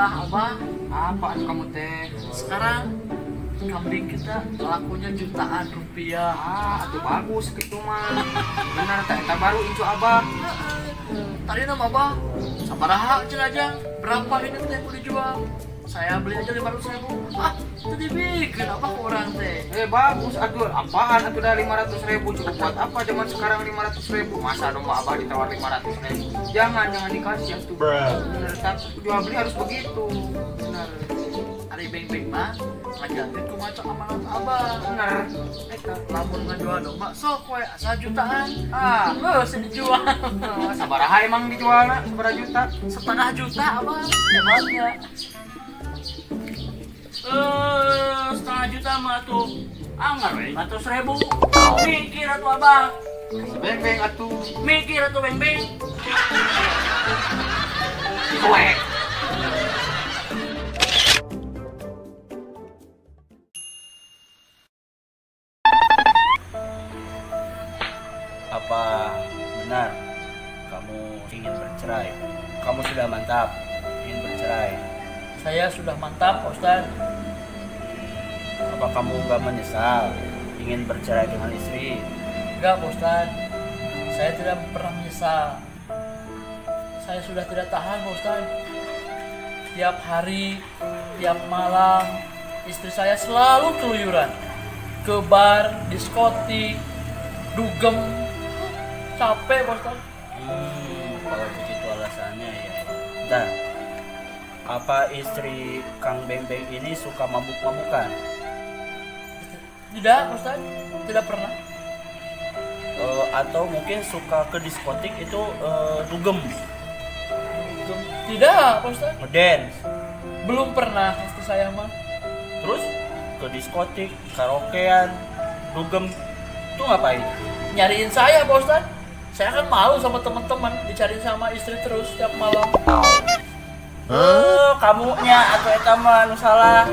Abah. Apa atuh kamu teh? Sekarang kambing kita lakunya jutaan rupiah. Atuh bagus gitu mah. Benar tak baru incu abah. Tadi nama Abah sabaraha aja. Berapa ini teh mau dijual? Saya beli aja 500.000. Itu dibikin apa ke orang teh? Bagus atuh. Apaan atuh dah 500.000 cukup buat apa zaman sekarang 500.000? Masa domba abah ditawar 500.000? Jangan dikasih atuh. Bener, tapi jual beli harus begitu. Bener. Ari beng-beng mah ngajarin ku maca amanat Abah. Bener. Lamun ngajual domba sok we 1 jutaan. Geus dijual. Sabaraha emang dijualna? Sabaraha juta? Setengah juta Abah. Hebatnya. Setengah juta mah tuh anggar 500.000. Mikir atuh Abah. Beng-beng atuh. Mikir atuh beng-beng. Cuek. Apa benar kamu ingin bercerai? Kamu sudah mantap ingin bercerai. Saya sudah mantap, Pak Ustaz. Apa kamu nggak menyesal ingin bercerai dengan istri? Enggak, Pak Ustaz. Saya tidak pernah menyesal. Saya sudah tidak tahan, Pak Ustaz. Tiap hari, tiap malam, istri saya selalu keluyuran. Ke bar, diskotik, dugem. Capek, Pak Ustaz. Kalau begitu alasannya ya. Dan apa istri Kang Beng-Beng ini suka mabuk-mabukan? Tidak, Pak Ustaz. Tidak pernah. Atau mungkin suka ke diskotik itu dugem? Tidak, Pak Ustaz. Ngedance? Belum pernah istri saya mah. Terus ke diskotik, karaokean, dugem itu ngapain? Nyariin saya, Pak Ustaz. Saya kan malu sama teman-teman dicariin sama istri terus tiap malam. Kamunya atau eta mah nu salah.